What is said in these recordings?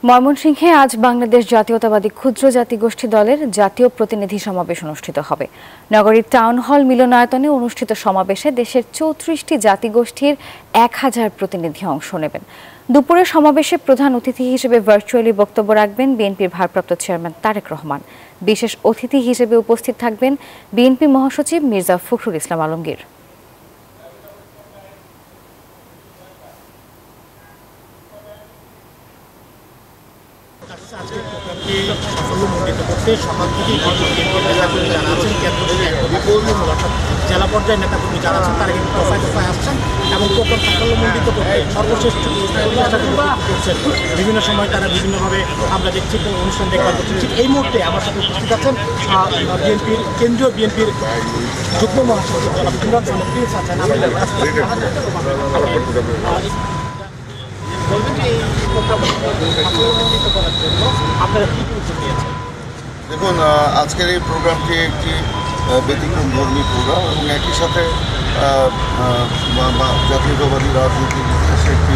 ময়মনসিংহে আজ বাংলাদেশ জাতীয়তাবাদী ক্ষুদ্র জাতিগোষ্ঠী দলের জাতীয় প্রতিনিধি সমাবেশ অনুষ্ঠিত হবে। নগরীর টাউন হল মিলনায়তনে অনুষ্ঠিত সমাবেশে দেশের ৩৪টি জাতিগোষ্ঠীর ১,০০০ প্রতিনিধি অংশ নেবেন। দুপুরে সমাবেশে প্রধান অতিথি হিসেবে ভার্চুয়ালি বক্তব্য রাখবেন বিএনপির ভারপ্রাপ্ত চেয়ারম্যান তারেক রহমান। বিশেষ অতিথি হিসেবে উপস্থিত থাকবেন বিএনপি মহাসচিব মির্জা ফখরুল ইসলাম আলমগীর। আজকের প্রোগ্রামকে সাফল্যমণ্ডিত করতে সকাল থেকেই নেতাকর্মী যারা আছেন কেন্দ্র থেকে অর্থাৎ জেলা পর্যায়ের নেতাকর্মী যারা আছেন তারা কিন্তু দফায় দফায় আসছেন এবং প্রোগ্রাম সাফল্যমণ্ডিত করতে সর্বশেষ করছেন। বিভিন্ন সময় তারা বিভিন্নভাবে আমরা দেখছি অনুষ্ঠান দেখবার করছেন। ঠিক এই মুহূর্তে আমার সাথে উপস্থিত আছেন বিএনপির কেন্দ্রীয় বিএনপির যুগ্ম মহাসচিব জনাব ইমরান প্রিন্স আছেন। দেখুন, আজকের এই প্রোগ্রামটি একটি ব্যতিক্রম ধর্মী প্রোগ্রাম এবং একই সাথে জাতীয়তাবাদী রাজনীতির ইতিহাসে একটি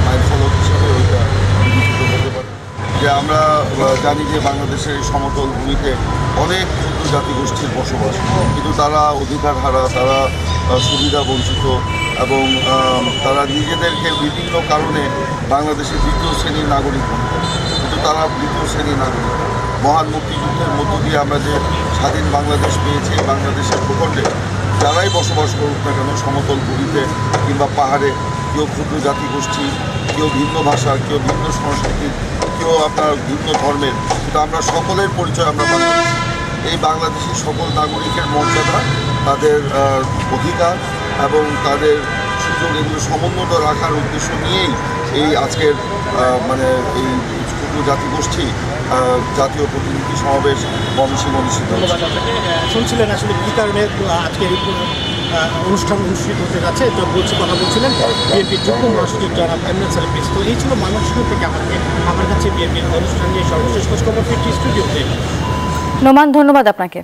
মাইলফলক হিসাবে ওইটা বিবেচিত হতে পারে। যে আমরা জানি যে বাংলাদেশের এই সমতল ভূমিতে অনেক ক্ষুদ্র জাতিগোষ্ঠীর বসবাস, কিন্তু তারা অধিকার হারা, তারা সুবিধা বঞ্চিত এবং তারা নিজেদেরকে বিভিন্ন কারণে বাংলাদেশের দ্বিতীয় শ্রেণীর নাগরিক মনে করে, কিন্তু তারা দ্বিতীয় শ্রেণীর নাগরিক। মহান মুক্তিযুদ্ধের মধ্য দিয়ে আমরা যে স্বাধীন বাংলাদেশ পেয়েছি, বাংলাদেশের ভূখণ্ডে যারাই বসবাস করুক না কেন, সমতল ভূমিতে কিংবা পাহাড়ে, কেউ ক্ষুদ্র জাতিগোষ্ঠী, কেউ ভিন্ন ভাষা, কেউ ভিন্ন সংস্কৃতির, কেউ আপনার ভিন্ন ধর্মের, কিন্তু আমরা সকলের পরিচয় আমরা বাংলাদেশি। এই বাংলাদেশি সকল নাগরিকের মর্যাদা, তাদের অধিকার এবং তাদের সুযোগ এগুলো সমুন্নত রাখার উদ্দেশ্য নিয়েই এই আজকের এই ক্ষুদ্র জাতিগোষ্ঠী জাতীয় প্রতিনিধি সমাবেশ ময়মনসিংহে অনুষ্ঠিত হচ্ছে। শুনছিলেন আসলে কী কারণে আজকের অনুষ্ঠান অনুষ্ঠিত হতে যাচ্ছে, তো কথা বলছিলেন বিএনপির যুগ্ম মহাসচিব জনাব ইমরান প্রিন্স। তো এই ছিল ময়মনসিংহ থেকে আমার কাছে বিএনপির অনুষ্ঠান নিয়ে সর্বশেষ খোঁজখবর ফিরছি স্টুডিওতে। নোমান, ধন্যবাদ আপনাকে।